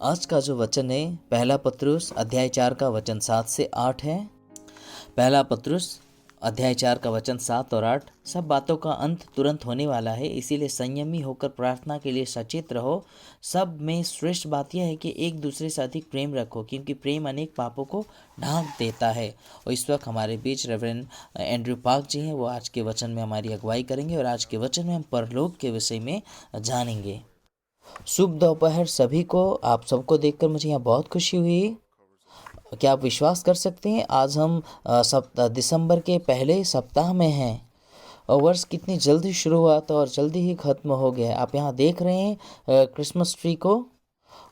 आज का जो वचन है पहला पत्रुस अध्याय 4 का वचन 7 से 8 है। पहला पत्रुस अध्याय 4 का वचन 7 और 8। सब बातों का अंत तुरंत होने वाला है, इसीलिए संयमी होकर प्रार्थना के लिए सचेत रहो। सब में श्रेष्ठ बात यह है कि एक दूसरे से अधिक प्रेम रखो, क्योंकि प्रेम अनेक पापों को ढांक देता है। और इस वक्त हमारे बीच रेवरेंड एंड्रयू पार्क जी हैं, वो आज के वचन में हमारी अगुवाई करेंगे और आज के वचन में हम परलोक के विषय में जानेंगे। शुभ दोपहर सभी को। आप सबको देखकर मुझे यहाँ बहुत खुशी हुई। क्या आप विश्वास कर सकते हैं आज हम दिसंबर के पहले सप्ताह में हैं और वर्ष कितनी जल्दी शुरू हुआ था और जल्दी ही ख़त्म हो गया। आप यहाँ देख रहे हैं क्रिसमस ट्री को,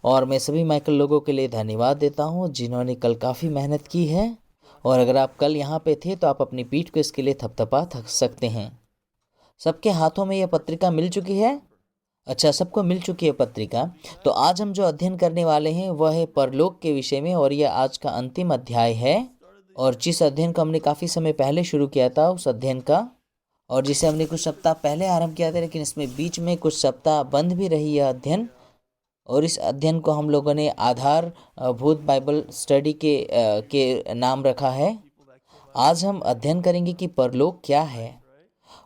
और मैं सभी माइकल लोगों के लिए धन्यवाद देता हूँ जिन्होंने कल काफ़ी मेहनत की है। और अगर आप कल यहाँ पे थे तो आप अपनी पीठ को इसके लिए थपथपा सकते हैं। सबके हाथों में यह पत्रिका मिल चुकी है। अच्छा, सबको मिल चुकी है पत्रिका। तो आज हम जो अध्ययन करने वाले हैं वह है परलोक के विषय में, और यह आज का अंतिम अध्याय है। और जिस अध्ययन को हमने काफ़ी समय पहले शुरू किया था, उस अध्ययन का, और जिसे हमने कुछ सप्ताह पहले आरंभ किया था, लेकिन इसमें बीच में कुछ सप्ताह बंद भी रही यह अध्ययन। और इस अध्ययन को हम लोगों ने आधारभूत बाइबल स्टडी के नाम रखा है। आज हम अध्ययन करेंगे कि परलोक क्या है।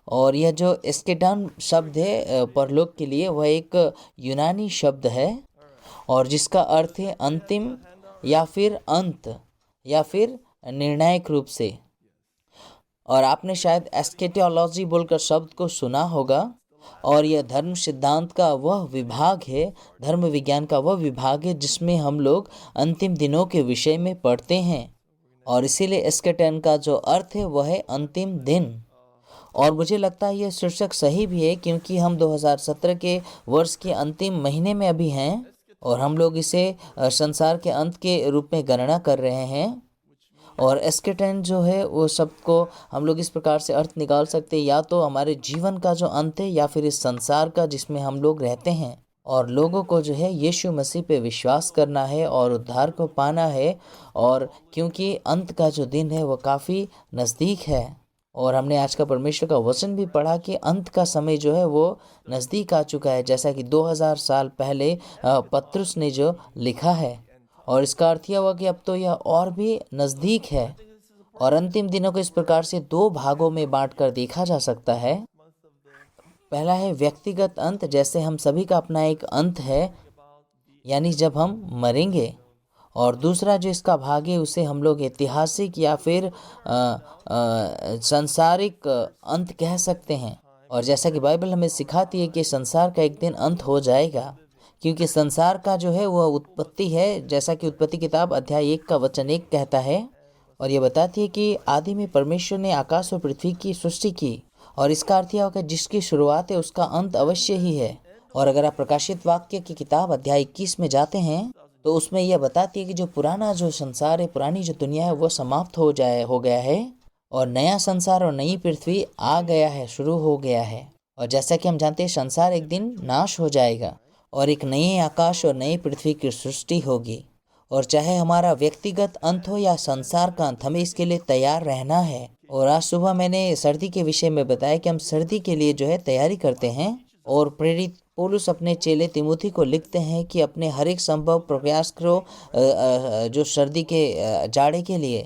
और यह जो एस्केटॉन शब्द है परलोक के लिए, वह एक यूनानी शब्द है और जिसका अर्थ है अंतिम या फिर अंत या फिर निर्णायक रूप से। और आपने शायद एस्केटोलॉजी बोलकर शब्द को सुना होगा। और यह धर्म सिद्धांत का वह विभाग है, धर्म विज्ञान का वह विभाग है जिसमें हम लोग अंतिम दिनों के विषय में पढ़ते हैं। और इसीलिए एस्केटॉन का जो अर्थ है वह है अंतिम दिन। और मुझे लगता है यह शीर्षक सही भी है, क्योंकि हम 2017 के वर्ष के अंतिम महीने में अभी हैं और हम लोग इसे संसार के अंत के रूप में गणना कर रहे हैं। और एस्केटन जो है वो शब्द को हम लोग इस प्रकार से अर्थ निकाल सकते हैं, या तो हमारे जीवन का जो अंत है या फिर इस संसार का जिसमें हम लोग रहते हैं। और लोगों को जो है यीशु मसीह पे विश्वास करना है और उद्धार को पाना है। और क्योंकि अंत का जो दिन है वो काफ़ी नज़दीक है। और हमने आज का परमेश्वर का वचन भी पढ़ा कि अंत का समय जो है वो नज़दीक आ चुका है, जैसा कि 2000 साल पहले पत्रुस ने जो लिखा है। और इसका अर्थ यह हुआ कि अब तो यह और भी नज़दीक है। और अंतिम दिनों को इस प्रकार से दो भागों में बांटकर देखा जा सकता है। पहला है व्यक्तिगत अंत, जैसे हम सभी का अपना एक अंत है, यानी जब हम मरेंगे। और दूसरा जो इसका भाग है उसे हम लोग ऐतिहासिक या फिर सांसारिक अंत कह सकते हैं। और जैसा कि बाइबल हमें सिखाती है कि संसार का एक दिन अंत हो जाएगा, क्योंकि संसार का जो है वह उत्पत्ति है, जैसा कि उत्पत्ति किताब अध्याय 1 का वचन 1 कहता है। और यह बताती है कि आदि में परमेश्वर ने आकाश और पृथ्वी की सृष्टि की। और इसका अर्थ यह होगा जिसकी शुरुआत है उसका अंत अवश्य ही है। और अगर आप प्रकाशित वाक्य की किताब अध्याय 21 में जाते हैं तो उसमें यह बताती है कि जो पुराना जो संसार है, पुरानी जो दुनिया है, वो समाप्त हो गया है और नया संसार और नई पृथ्वी आ गया है, शुरू हो गया है। और जैसा कि हम जानते हैं संसार एक दिन नाश हो जाएगा और एक नए आकाश और नई पृथ्वी की सृष्टि होगी। और चाहे हमारा व्यक्तिगत अंत हो या संसार का अंत, हमें इसके लिए तैयार रहना है। और आज सुबह मैंने सर्दी के विषय में बताया कि हम सर्दी के लिए जो है तैयारी करते हैं। और प्रेरित पौलुस अपने चेले तिमोथी को लिखते हैं कि अपने हर एक संभव प्रयास करो जो सर्दी के जाड़े के लिए।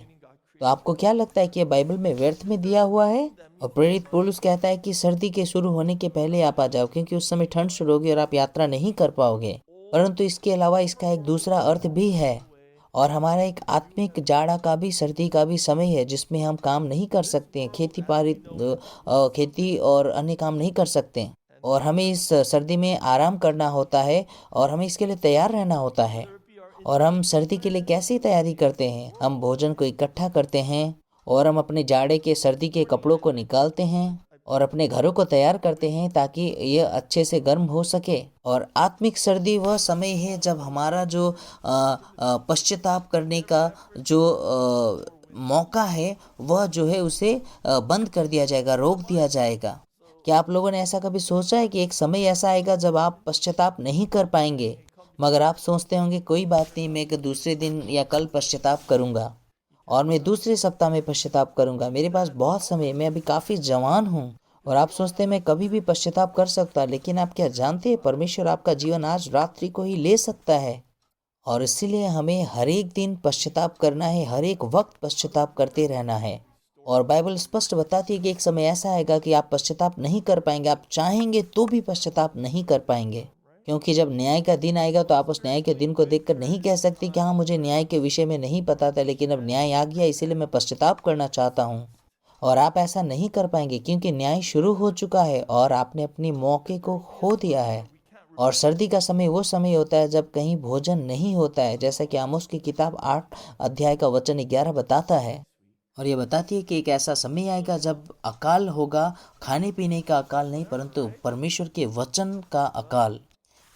तो आपको क्या लगता है कि यह बाइबल में व्यर्थ में दिया हुआ है? और प्रेरित पौलुस कहता है कि सर्दी के शुरू होने के पहले आप आ जाओ, क्योंकि उस समय ठंड शुरू होगी और आप यात्रा नहीं कर पाओगे। परंतु इसके अलावा इसका एक दूसरा अर्थ भी है। और हमारा एक आत्मिक जाड़ा का भी, सर्दी का भी समय है जिसमें हम काम नहीं कर सकते हैं, खेती और अन्य काम नहीं कर सकते हैं। और हमें इस सर्दी में आराम करना होता है और हमें इसके लिए तैयार रहना होता है। और हम सर्दी के लिए कैसी तैयारी करते हैं? हम भोजन को इकट्ठा करते हैं और हम अपने जाड़े के सर्दी के कपड़ों को निकालते हैं और अपने घरों को तैयार करते हैं ताकि यह अच्छे से गर्म हो सके। और आत्मिक सर्दी वह समय है जब हमारा जो पश्चाताप करने का जो मौका है वह जो है उसे बंद कर दिया जाएगा, रोक दिया जाएगा। क्या आप लोगों ने ऐसा कभी सोचा है कि एक समय ऐसा आएगा जब आप पश्चाताप नहीं कर पाएंगे? मगर आप सोचते होंगे कोई बात नहीं, मैं एक दूसरे दिन या कल पश्चाताप करूंगा और मैं दूसरे सप्ताह में पश्चाताप करूंगा, मेरे पास बहुत समय, मैं अभी काफ़ी जवान हूँ। और आप सोचते हैं मैं कभी भी पश्चाताप कर सकता, लेकिन आप क्या जानते हैं परमेश्वर आपका जीवन आज रात्रि को ही ले सकता है। और इसीलिए हमें हर एक दिन पश्चाताप करना है, हर एक वक्त पश्चाताप करते रहना है। और बाइबल स्पष्ट बताती है कि एक समय ऐसा आएगा कि आप पश्चाताप नहीं कर पाएंगे, आप चाहेंगे तो भी पश्चाताप नहीं कर पाएंगे। क्योंकि जब न्याय का दिन आएगा तो आप उस न्याय के दिन को देखकर नहीं कह सकते कि हाँ, मुझे न्याय के विषय में नहीं पता था, लेकिन अब न्याय आ गया इसीलिए मैं पश्चाताप करना चाहता हूँ। और आप ऐसा नहीं कर पाएंगे क्योंकि न्याय शुरू हो चुका है और आपने अपनी मौके को खो दिया है। और सर्दी का समय वो समय होता है जब कहीं भोजन नहीं होता है, जैसा कि आमोस की किताब 8 अध्याय का वचन 11 बताता है। और ये बताती है कि एक ऐसा समय आएगा जब अकाल होगा, खाने पीने का अकाल नहीं परंतु परमेश्वर के वचन का अकाल।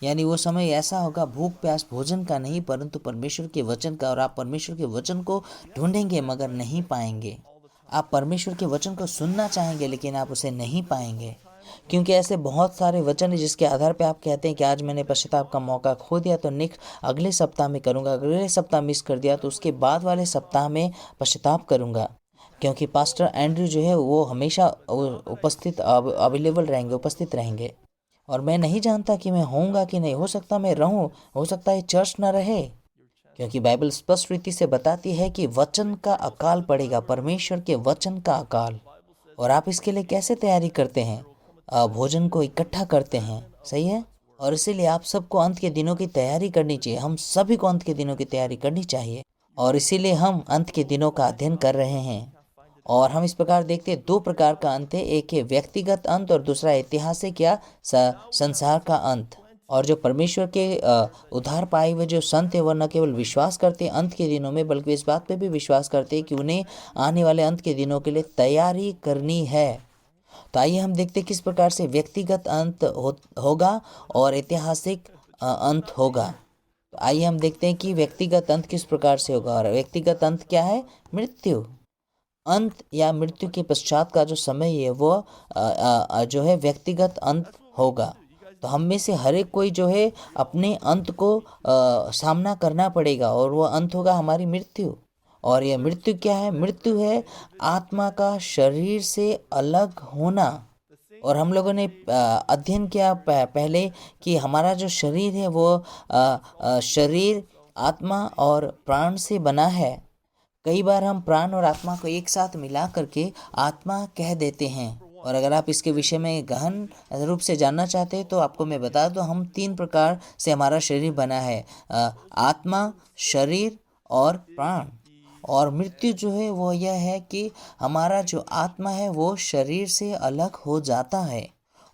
यानी वो समय ऐसा होगा भूख प्यास भोजन का नहीं परंतु परमेश्वर के वचन का। और आप परमेश्वर के वचन को ढूंढेंगे मगर नहीं पाएंगे। आप परमेश्वर के वचन को सुनना चाहेंगे लेकिन आप उसे नहीं पाएंगे, क्योंकि ऐसे बहुत सारे वचन हैं जिसके आधार पे आप कहते हैं कि आज मैंने पश्चाताप का मौका खो दिया तो नेक्स्ट अगले सप्ताह में करूँगा, अगले सप्ताह मिस कर दिया तो उसके बाद वाले सप्ताह में पश्चाताप करूँगा। क्योंकि पास्टर एंड्रयू जो है वो हमेशा उपस्थित अवेलेबल रहेंगे, उपस्थित रहेंगे। और मैं नहीं जानता कि मैं होऊंगा कि नहीं, हो सकता मैं रहूं, हो सकता है चर्च ना रहे, क्योंकि बाइबल स्पष्ट रीति से बताती है कि वचन का अकाल पड़ेगा, परमेश्वर के वचन का अकाल। और आप इसके लिए कैसे तैयारी करते हैं? भोजन को इकट्ठा करते हैं, सही है। और इसीलिए आप सबको अंत के दिनों की तैयारी करनी चाहिए, हम सभी को अंत के दिनों की तैयारी करनी चाहिए। और इसीलिए हम अंत के दिनों का अध्ययन कर रहे हैं। और हम इस प्रकार देखते हैं दो प्रकार का अंत है, एक है व्यक्तिगत अंत और दूसरा ऐतिहासिक या संसार का अंत। और जो परमेश्वर के उद्धार पाए हुए जो संत है वह न केवल विश्वास करते हैं अंत के दिनों में बल्कि इस बात पे भी विश्वास करते हैं कि उन्हें आने वाले अंत के दिनों के लिए तैयारी करनी है। तो आइए हम देखते हैं किस प्रकार से व्यक्तिगत अंत होगा और ऐतिहासिक अंत होगा। तो आइए हम देखते हैं कि व्यक्तिगत अंत किस प्रकार से होगा। और व्यक्तिगत अंत क्या है? मृत्यु। अंत या मृत्यु के पश्चात का जो समय है वो जो है व्यक्तिगत अंत होगा। तो हम में से हर एक कोई जो है अपने अंत को सामना करना पड़ेगा और वो अंत होगा हमारी मृत्यु। और यह मृत्यु क्या है? मृत्यु है आत्मा का शरीर से अलग होना। और हम लोगों ने अध्ययन किया पहले कि हमारा जो शरीर है वो शरीर आत्मा और प्राण से बना है। कई बार हम प्राण और आत्मा को एक साथ मिला करके आत्मा कह देते हैं। और अगर आप इसके विषय में गहन रूप से जानना चाहते हैं तो आपको मैं बता दूं, हम 3 प्रकार से हमारा शरीर बना है, आत्मा, शरीर और प्राण। और मृत्यु जो है वो यह है कि हमारा जो आत्मा है वो शरीर से अलग हो जाता है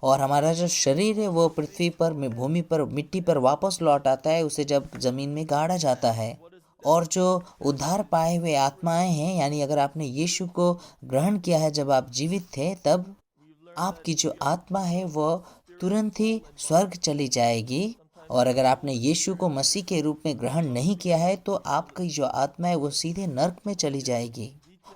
और हमारा जो शरीर है वो पृथ्वी पर भूमि पर मिट्टी पर वापस लौट आता है, उसे जब जमीन में गाड़ा जाता है। और जो उद्धार पाए हुए आत्माएं हैं, यानी अगर आपने यीशु को ग्रहण किया है जब आप जीवित थे, तब आपकी जो आत्मा है वो तुरंत ही स्वर्ग चली जाएगी। और अगर आपने यीशु को मसीह के रूप में ग्रहण नहीं किया है तो आपकी जो आत्मा है वो सीधे नर्क में चली जाएगी।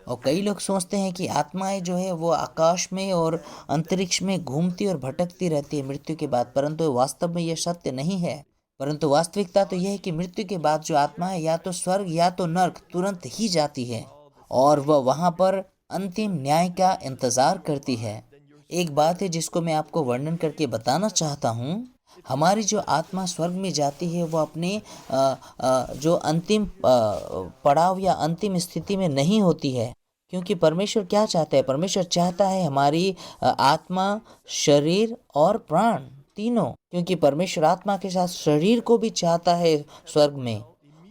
और कई लोग सोचते हैं कि आत्माएं जो है वो आकाश में और अंतरिक्ष में घूमती और भटकती रहती है मृत्यु के बाद, परंतु वास्तव में यह सत्य नहीं है। परंतु वास्तविकता तो यह है कि मृत्यु के बाद जो आत्मा है या तो स्वर्ग या तो नर्क तुरंत ही जाती है और वह वहां पर अंतिम न्याय का इंतजार करती है। एक बात है जिसको मैं आपको वर्णन करके बताना चाहता हूँ। हमारी जो आत्मा स्वर्ग में जाती है वो अपने जो अंतिम पड़ाव या अंतिम स्थिति में नहीं होती है, क्योंकि परमेश्वर क्या चाहता है? परमेश्वर चाहता है हमारी आत्मा, शरीर और प्राण तीनों, क्योंकि परमेश्वर आत्मा के साथ शरीर को भी चाहता है स्वर्ग में।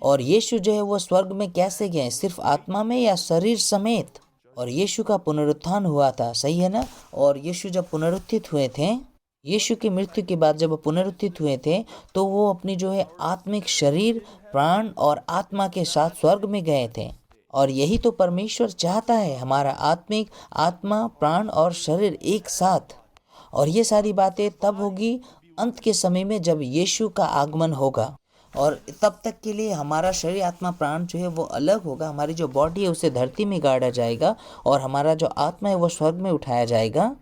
और यीशु जो है वो स्वर्ग में कैसे गए? सिर्फ आत्मा में या शरीर समेत? और यीशु का पुनरुत्थान हुआ था, सही है ना। और यीशु जब पुनरुत्थित हुए थे, यीशु की मृत्यु के बाद जब वो पुनरुत्थित हुए थे तो वो अपनी जो है आत्मिक शरीर, प्राण और आत्मा के साथ स्वर्ग में गए थे। और यही तो परमेश्वर चाहता है, हमारा आत्मिक आत्मा, प्राण और शरीर एक साथ। और ये सारी बातें तब होगी अंत के समय में जब यीशु का आगमन होगा। और तब तक के लिए हमारा शरीर, आत्मा, प्राण जो है वो अलग होगा। हमारी जो बॉडी है उसे धरती में गाड़ा जाएगा और हमारा जो आत्मा है वो स्वर्ग में उठाया जाएगा।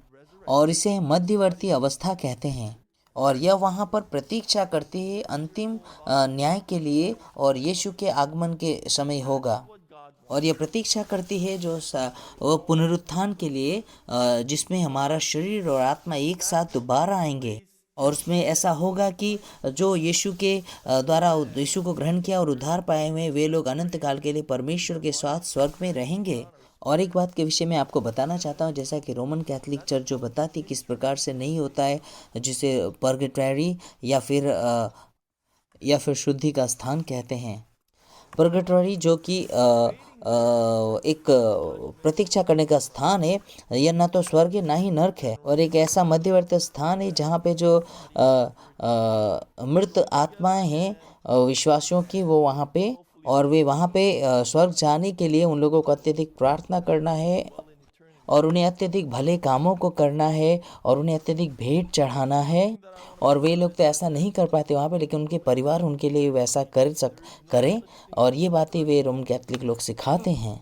और इसे मध्यवर्ती अवस्था कहते हैं। और यह वहाँ पर प्रतीक्षा करती है अंतिम न्याय के लिए और यीशु के आगमन के समय होगा। और यह प्रतीक्षा करती है जो वो पुनरुत्थान के लिए, जिसमें हमारा शरीर और आत्मा एक साथ दोबारा आएंगे और उसमें ऐसा होगा कि जो यीशु के द्वारा यीशु को ग्रहण किया और उद्धार पाए हुए वे लोग अनंत काल के लिए परमेश्वर के साथ स्वर्ग में रहेंगे। और एक बात के विषय में आपको बताना चाहता हूँ, जैसा कि रोमन कैथोलिक चर्च जो बताती किस प्रकार से नहीं होता है, जिसे पर्गेटरी या फिर शुद्धि का स्थान कहते हैं। पर्गेटरी जो कि एक प्रतीक्षा करने का स्थान है, यह ना तो स्वर्ग है ना ही नरक है, और एक ऐसा मध्यवर्ती स्थान है जहाँ पे जो मृत आत्माएं हैं विश्वासियों की, वो वहाँ पे, और वे वहाँ पे स्वर्ग जाने के लिए उन लोगों को अत्यधिक प्रार्थना करना है और उन्हें अत्यधिक भले कामों को करना है और उन्हें अत्यधिक भेंट चढ़ाना है। और वे लोग तो ऐसा नहीं कर पाते वहाँ पे, लेकिन उनके परिवार उनके लिए वैसा करें। और ये बातें वे रोमन कैथोलिक लोग सिखाते हैं।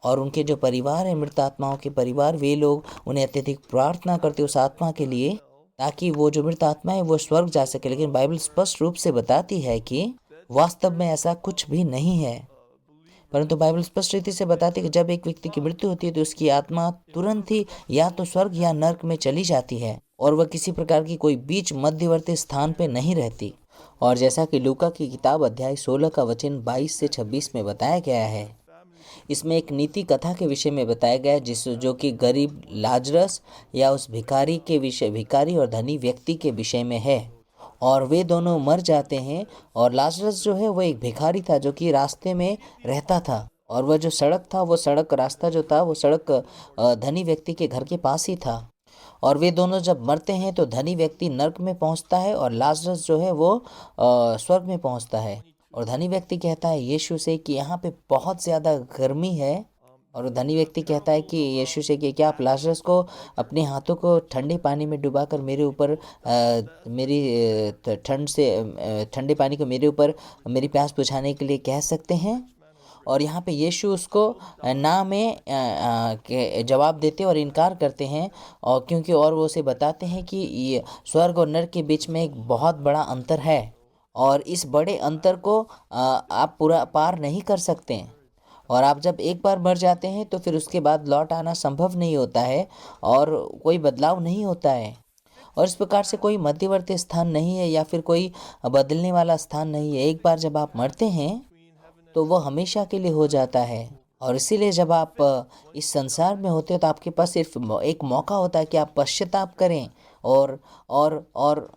और उनके जो परिवार है, मृत आत्माओं के परिवार, वे लोग उन्हें अत्यधिक प्रार्थना करते उस आत्मा के लिए, ताकि वो जो मृत आत्मा है वो स्वर्ग जा सके। लेकिन बाइबल स्पष्ट रूप से बताती है कि वास्तव में ऐसा कुछ भी नहीं है। परंतु बाइबल स्पष्ट रीति से बताती है कि जब एक व्यक्ति की मृत्यु होती है तो उसकी आत्मा तुरंत ही या तो स्वर्ग या नरक में चली जाती है, और वह किसी प्रकार की कोई बीच मध्यवर्ती स्थान पे नहीं रहती। और जैसा कि लूका की किताब अध्याय 16 का वचन 22 से 26 में बताया गया है, इसमें एक नीति कथा के विषय में बताया गया है, जो कि गरीब लाजरस या उस भिखारी और धनी व्यक्ति के विषय में है। और वे दोनों मर जाते हैं, और लाजरस जो है वो एक भिखारी था जो कि रास्ते में रहता था, और वह जो सड़क था, वो सड़क रास्ता जो था वो सड़क धनी व्यक्ति के घर के पास ही था। और वे दोनों जब मरते हैं तो धनी व्यक्ति नरक में पहुंचता है और लाजरस जो है वो स्वर्ग में पहुंचता है। और धनी व्यक्ति कहता है यीशु से कि यहाँ पे बहुत ज़्यादा गर्मी है, और धनी व्यक्ति कहता है कि यीशु से कि क्या आप लाजरस को अपने हाथों को ठंडे पानी में डुबाकर मेरे ऊपर ठंडे पानी को मेरे ऊपर मेरी प्यास बुझाने के लिए कह सकते हैं। और यहाँ पे यीशु उसको ना में के जवाब देते और इनकार करते हैं, और क्योंकि और वो उसे बताते हैं कि ये स्वर्ग और नरक के बीच में एक बहुत बड़ा अंतर है, और इस बड़े अंतर को आप पूरा पार नहीं कर सकते हैं। और आप जब एक बार मर जाते हैं तो फिर उसके बाद लौट आना संभव नहीं होता है और कोई बदलाव नहीं होता है। और इस प्रकार से कोई मध्यवर्ती स्थान नहीं है या फिर कोई बदलने वाला स्थान नहीं है। एक बार जब आप मरते हैं तो वो हमेशा के लिए हो जाता है। और इसीलिए जब आप इस संसार में होते हो तो आपके पास सिर्फ एक मौका होता है कि आप पश्चाताप करें, और और और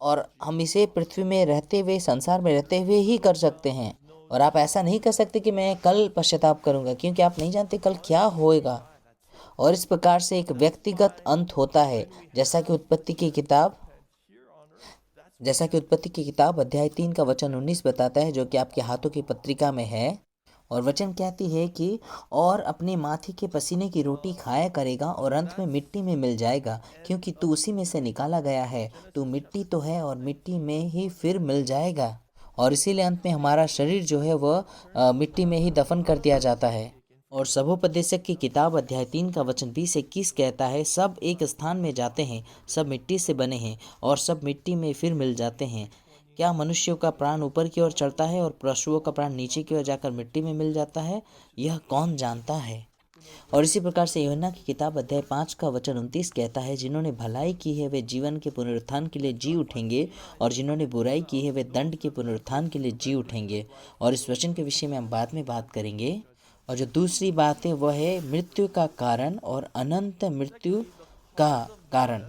और हम इसे पृथ्वी में रहते हुए, संसार में रहते हुए ही कर सकते हैं। और आप ऐसा नहीं कर सकते कि मैं कल पश्चाताप करूंगा, क्योंकि आप नहीं जानते कल क्या होएगा। और इस प्रकार से एक व्यक्तिगत अंत होता है, जैसा कि उत्पत्ति की किताब अध्याय 3 का वचन 19 बताता है, जो कि आपके हाथों की पत्रिका में है। और वचन कहती है कि और अपने माथे के पसीने की रोटी खाया करेगा और अंत में मिट्टी में मिल जाएगा, क्योंकि तू उसी में से निकाला गया है। तू मिट्टी तो है और मिट्टी में ही फिर मिल जाएगा। और इसीलिए अंत में हमारा शरीर जो है वह मिट्टी में ही दफन कर दिया जाता है। और सबोपदेशक की किताब अध्याय 3 का वचन 20-21 कहता है, सब एक स्थान में जाते हैं, सब मिट्टी से बने हैं और सब मिट्टी में फिर मिल जाते हैं। क्या मनुष्यों का प्राण ऊपर की ओर चढ़ता है और पशुओं का प्राण नीचे की ओर जाकर मिट्टी में मिल जाता है? यह कौन जानता है? और इसी प्रकार से यूहन्ना की किताब अध्याय 5 का वचन 29 कहता है, जिन्होंने भलाई की है वे जीवन के पुनरुत्थान के लिए जी उठेंगे, और जिन्होंने बुराई की है वे दंड के पुनरुत्थान के लिए जी उठेंगे। और इस वचन के विषय में हम बाद में बात करेंगे। और जो दूसरी बात है वह है मृत्यु का कारण और अनंत मृत्यु का कारण।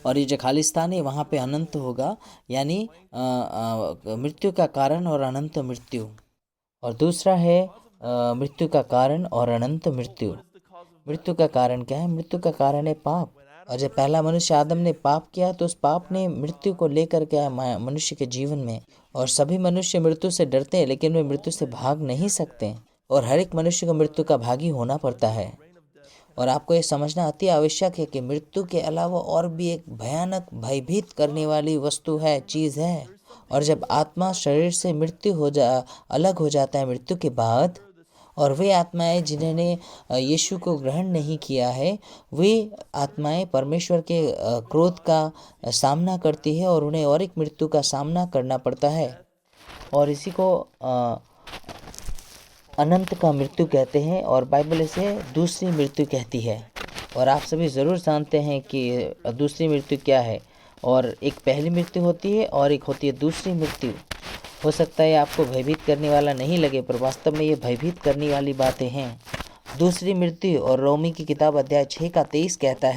और ये जो खालिस्तान है वहाँ पे अनंत होगा, यानी मृत्यु का कारण और अनंत मृत्यु। और दूसरा है मृत्यु का कारण और अनंत मृत्यु। मृत्यु का कारण क्या है? मृत्यु का कारण है पाप। और जब पहला मनुष्य आदम ने पाप किया तो उस पाप ने मृत्यु को लेकर के आया मनुष्य के जीवन में। और सभी मनुष्य मृत्यु से डरते हैं, लेकिन वे मृत्यु से भाग नहीं सकते, और हर एक मनुष्य को मृत्यु का भागी होना पड़ता है। और आपको ये समझना अति आवश्यक है कि मृत्यु के अलावा और भी एक भयानक भयभीत करने वाली वस्तु है, चीज़ है। और जब आत्मा शरीर से अलग हो जाता है मृत्यु के बाद, और वे आत्माएं जिन्होंने यीशु को ग्रहण नहीं किया है, वे आत्माएं परमेश्वर के क्रोध का सामना करती है और उन्हें और एक मृत्यु का सामना करना पड़ता है। और इसी को अनंत का मृत्यु कहते हैं, और बाइबल इसे दूसरी मृत्यु कहती है। और आप सभी ज़रूर जानते हैं कि दूसरी मृत्यु क्या है। और एक पहली मृत्यु होती है और एक होती है दूसरी मृत्यु। हो सकता है आपको भयभीत करने वाला नहीं लगे, पर वास्तव में ये भयभीत करने वाली बातें हैं। दूसरी मृत्यु और रोमी की किताब अध्याय 6 का 23 कहता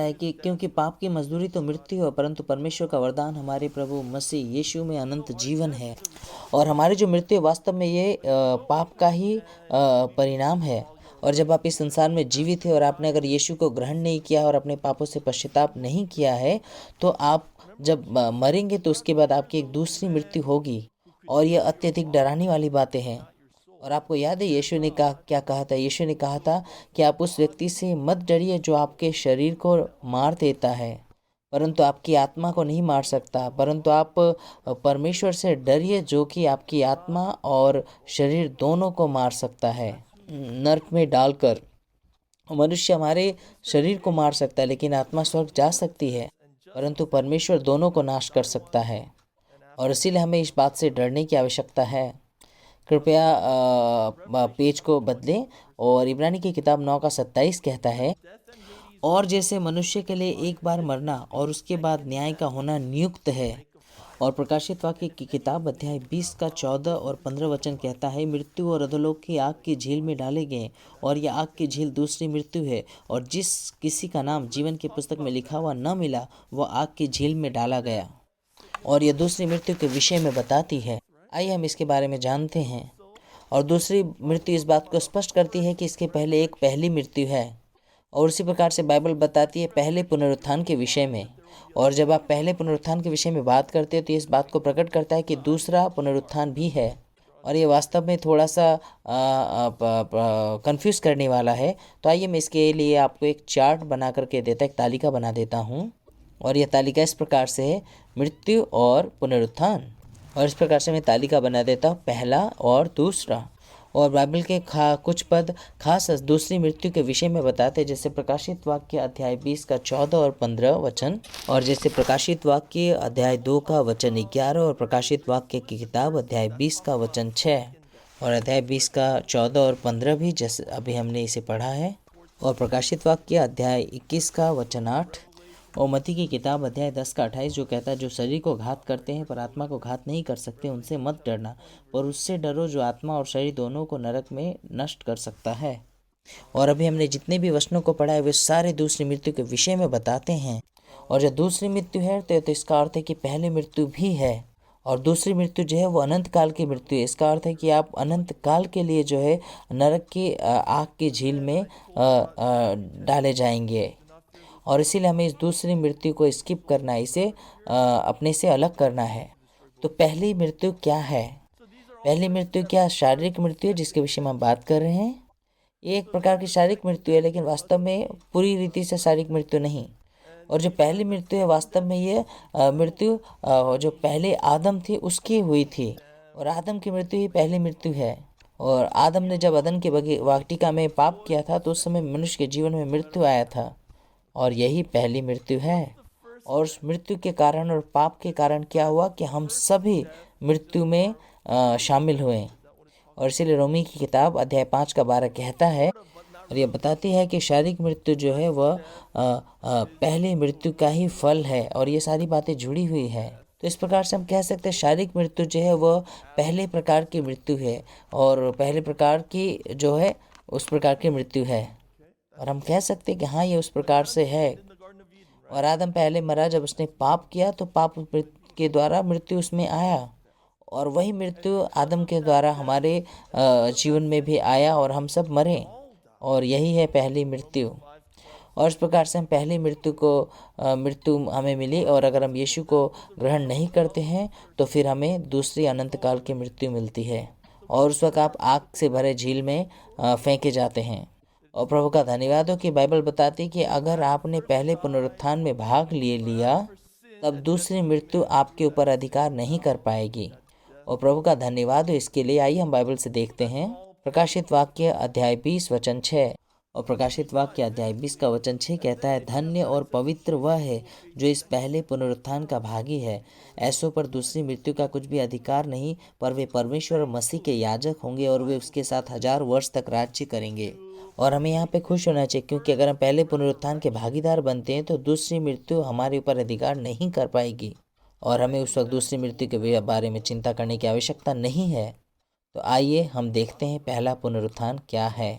है कि क्योंकि पाप की मजदूरी तो मृत्यु है, परंतु परमेश्वर का वरदान हमारे प्रभु मसीह यीशु में अनंत जीवन है। और हमारी जो मृत्यु है वास्तव में ये पाप का ही परिणाम है। और जब आप इस संसार में जीवित है और आपने अगर यीशु को ग्रहण नहीं किया और अपने पापों से पश्चाताप नहीं किया है, तो आप जब मरेंगे तो उसके बाद आपकी एक दूसरी मृत्यु होगी। और यह अत्यधिक डराने वाली बातें हैं। और आपको याद है यीशु ने क्या कहा था? यीशु ने कहा था कि आप उस व्यक्ति से मत डरिए जो आपके शरीर को मार देता है, परंतु आपकी आत्मा को नहीं मार सकता। परंतु आप परमेश्वर से डरिए जो कि आपकी आत्मा और शरीर दोनों को मार सकता है। नरक में डालकर मनुष्य हमारे शरीर को मार सकता है, लेकिन आत्मा स्वर्ग जा सकती है, परंतु परमेश्वर दोनों को नाश कर सकता है। और इसीलिए हमें इस बात से डरने की आवश्यकता है। कृपया पेज को बदलें। और इब्रानी की किताब 9 का 27 कहता है, और जैसे मनुष्य के लिए एक बार मरना और उसके बाद न्याय का होना नियुक्त है। और प्रकाशित वाक्य की किताब अध्याय 20 का 14 और 15 वचन कहता है, मृत्यु और अधोलोक की आग की झील में डाले गए, और यह आग की झील दूसरी मृत्यु है। और जिस किसी का नाम जीवन की पुस्तक में लिखा हुआ न मिला, वह आग की झील में डाला गया। और यह दूसरी मृत्यु के विषय में बताती है। आइए हम इसके बारे में जानते हैं। और दूसरी मृत्यु इस बात को स्पष्ट करती है कि इसके पहले एक पहली मृत्यु है। और उसी प्रकार से बाइबल बताती है पहले पुनरुत्थान के विषय में। और जब आप पहले पुनरुत्थान के विषय में बात करते हो तो इस बात को प्रकट करता है कि दूसरा पुनरुत्थान भी है। और ये वास्तव में थोड़ा सा कंफ्यूज करने वाला है। तो आइए मैं इसके लिए आपको एक चार्ट बना करके देता, एक तालिका बना देता हूँ। और यह तालिका इस प्रकार से है, मृत्यु और पुनरुत्थान। और इस प्रकार से मैं तालिका बना देता हूँ, पहला और दूसरा। और बाइबल के कुछ पद खास दूसरी मृत्यु के विषय में बताते हैं, जैसे प्रकाशित वाक्य अध्याय 20 का 14 और 15 वचन, और जैसे प्रकाशित वाक्य अध्याय 2 का वचन 11, और प्रकाशित वाक्य की किताब अध्याय 20 का वचन 6, और अध्याय 20 का 14 और 15 भी जैसे अभी हमने इसे पढ़ा है। और प्रकाशित वाक्य अध्याय 21 का वचन 8, और मत्ती की किताब अध्याय 10 का 28 जो कहता है, जो शरीर को घात करते हैं पर आत्मा को घात नहीं कर सकते, उनसे मत डरना, पर उससे डरो जो आत्मा और शरीर दोनों को नरक में नष्ट कर सकता है। और अभी हमने जितने भी वचनों को पढ़ा है वे सारे दूसरी मृत्यु के विषय में बताते हैं। और जो दूसरी मृत्यु है तो इसका अर्थ है कि पहली मृत्यु भी है। और दूसरी मृत्यु जो है वो अनंत काल की मृत्यु है। इसका अर्थ है कि आप अनंत काल के लिए जो है नरक की आग की झील में डाले जाएंगे। और इसीलिए हमें इस दूसरी मृत्यु को स्किप करना है, इसे अपने से अलग करना है। तो पहली मृत्यु क्या है? पहली मृत्यु क्या शारीरिक मृत्यु है जिसके विषय में हम बात कर रहे हैं। ये एक प्रकार की शारीरिक मृत्यु है, लेकिन वास्तव में पूरी रीति से शारीरिक मृत्यु नहीं। और जो पहली मृत्यु है वास्तव में ये मृत्यु जो पहले आदम थी उसकी हुई थी। और आदम की मृत्यु ही पहली मृत्यु है। और आदम ने जब अदन के वाटिका में पाप किया था तो उस समय मनुष्य के जीवन में मृत्यु आया था, और यही पहली मृत्यु है। और उस मृत्यु के कारण और पाप के कारण क्या हुआ कि हम सभी मृत्यु में शामिल हुए। और इसीलिए रोमी की किताब अध्याय 5 का 12 कहता है, और यह बताती है कि शारीरिक मृत्यु जो है वह पहली मृत्यु का ही फल है। और ये सारी बातें जुड़ी हुई है। तो इस प्रकार से हम कह सकते हैं शारीरिक मृत्यु जो है वह पहले प्रकार की मृत्यु है, और पहले प्रकार की जो है उस प्रकार की मृत्यु है। और हम कह सकते हैं कि हाँ ये उस प्रकार से है। और आदम पहले मरा जब उसने पाप किया, तो पाप के द्वारा मृत्यु उसमें आया, और वही मृत्यु आदम के द्वारा हमारे जीवन में भी आया और हम सब मरे। और यही है पहली मृत्यु। और इस प्रकार से हम पहली मृत्यु हमें मिली। और अगर हम यीशु को ग्रहण नहीं करते हैं तो फिर हमें दूसरी अनंत काल की मृत्यु मिलती है, और उस वक्त आप आग से भरे झील में फेंके जाते हैं। और प्रभु का धन्यवाद हो कि बाइबल बताती है कि अगर आपने पहले पुनरुत्थान में भाग लिया तब दूसरी मृत्यु आपके ऊपर अधिकार नहीं कर पाएगी। और प्रभु का धन्यवाद हो इसके लिए। आइए हम बाइबल से देखते हैं प्रकाशित वाक्य अध्याय 20 वचन 6, और प्रकाशित वाक्य अध्याय 20 का वचन 6 कहता है, धन्य और पवित्र वह है जो इस पहले पुनरुत्थान का भागी है। ऐसों पर दूसरी मृत्यु का कुछ भी अधिकार नहीं, पर वे परमेश्वर और मसीह के याजक होंगे और वे उसके साथ 1000 वर्ष तक राज्य करेंगे। और हमें यहाँ पे खुश होना चाहिए, क्योंकि अगर हम पहले पुनरुत्थान के भागीदार बनते हैं तो दूसरी मृत्यु हमारे ऊपर अधिकार नहीं कर पाएगी और हमें उस वक्त दूसरी मृत्यु के बारे में चिंता करने की आवश्यकता नहीं है। तो आइए हम देखते हैं पहला पुनरुत्थान क्या है।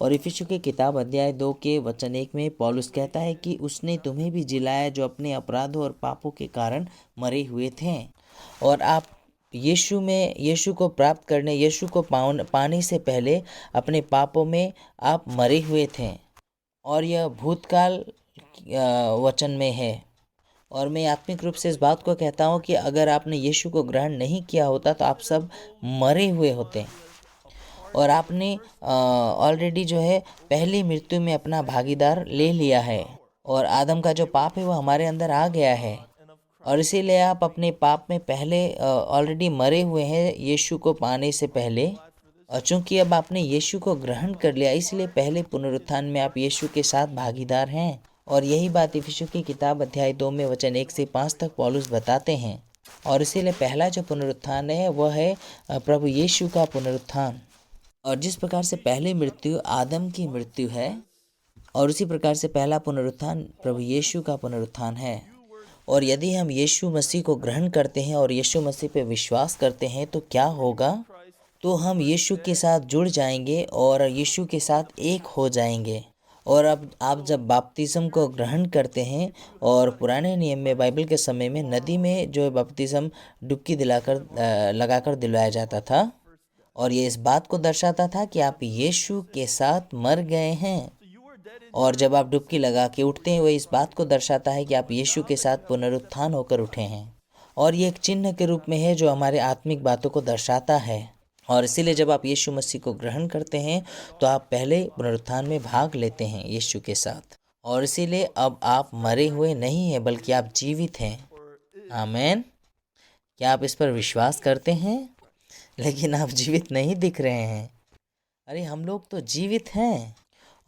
और इफिसियों की किताब अध्याय 2 के वचन 1 में पौलुस कहता है कि उसने तुम्हें भी जिलाया जो अपने अपराधों और पापों के कारण मरे हुए थे, और आप यीशु को प्राप्त करने, यीशु को पाने से पहले अपने पापों में आप मरे हुए थे। और यह भूतकाल वचन में है। और मैं आत्मिक रूप से इस बात को कहता हूँ कि अगर आपने यीशु को ग्रहण नहीं किया होता तो आप सब मरे हुए होते, और आपने ऑलरेडी जो है पहली मृत्यु में अपना भागीदार ले लिया है, और आदम का जो पाप है वो हमारे अंदर आ गया है, और इसीलिए आप अपने पाप में पहले ऑलरेडी मरे हुए हैं यीशु को पाने से पहले। और चूंकि अब आपने यीशु को ग्रहण कर लिया, इसलिए पहले पुनरुत्थान में आप यीशु के साथ भागीदार हैं। और यही बात इफिसियों की किताब अध्याय 2 में वचन 1 से 5 तक पौलुस बताते हैं। और इसीलिए पहला जो पुनरुत्थान है वह है प्रभु यीशु का पुनरुत्थान। और जिस प्रकार से पहली मृत्यु आदम की मृत्यु है, और उसी प्रकार से पहला पुनरुत्थान प्रभु यीशु का पुनरुत्थान है। और यदि हम यीशु मसीह को ग्रहण करते हैं और यीशु मसीह पे विश्वास करते हैं तो क्या होगा? तो हम यीशु के साथ जुड़ जाएंगे और यीशु के साथ एक हो जाएंगे। और अब आप जब बपतिस्म को ग्रहण करते हैं, और पुराने नियम में बाइबल के समय में नदी में जो बपतिस्म डुबकी लगाकर दिलवाया जाता था, और ये इस बात को दर्शाता था कि आप यीशु के साथ मर गए हैं। और जब आप डुबकी लगा के उठते हैं, वो इस बात को दर्शाता है कि आप यीशु के साथ पुनरुत्थान होकर उठे हैं। और ये एक चिन्ह के रूप में है जो हमारे आत्मिक बातों को दर्शाता है। और इसीलिए जब आप यीशु मसीह को ग्रहण करते हैं तो आप पहले पुनरुत्थान में भाग लेते हैं यीशु के साथ। और इसीलिए अब आप मरे हुए नहीं हैं, बल्कि आप जीवित हैं। आमीन। क्या आप इस पर विश्वास करते हैं? लेकिन आप जीवित नहीं दिख रहे हैं। अरे हम लोग तो जीवित हैं,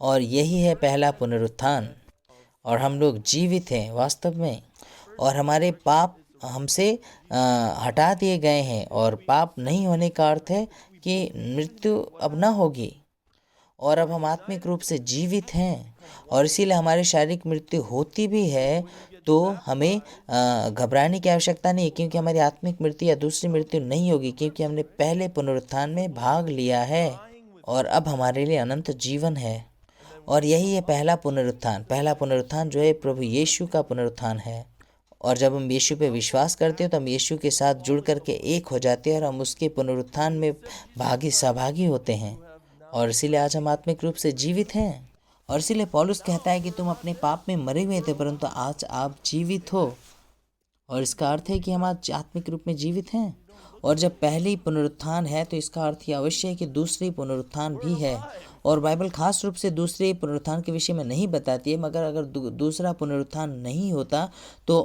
और यही है पहला पुनरुत्थान। और हम लोग जीवित हैं वास्तव में, और हमारे पाप हमसे हटा दिए गए हैं। और पाप नहीं होने का अर्थ है कि मृत्यु अब ना होगी, और अब हम आत्मिक रूप से जीवित हैं। और इसीलिए हमारी शारीरिक मृत्यु होती भी है तो हमें घबराने की आवश्यकता नहीं है, क्योंकि हमारी आत्मिक मृत्यु या दूसरी मृत्यु नहीं होगी, क्योंकि हमने पहले पुनरुत्थान में भाग लिया है और अब हमारे लिए अनंत जीवन है। और यही है पहला पुनरुत्थान। पहला पुनरुत्थान जो है प्रभु यीशु का पुनरुत्थान है। और जब हम यीशु पे विश्वास करते हैं तो हम यीशु के साथ जुड़ करके एक हो जाते हैं, और हम उसके पुनरुत्थान में सहभागी होते हैं। और इसीलिए आज हम आत्मिक रूप से जीवित हैं। और इसीलिए पौलुस कहता है कि तुम अपने पाप में मरे हुए थे, परंतु आज आप जीवित हो। और इसका अर्थ है कि हम आज आत्मिक रूप में जीवित हैं। और जब पहली पुनरुत्थान है तो इसका अर्थ ये अवश्य है कि दूसरी पुनरुत्थान भी है। और बाइबल खास रूप से दूसरे पुनरुत्थान के विषय में नहीं बताती है, मगर अगर दूसरा पुनरुत्थान नहीं होता तो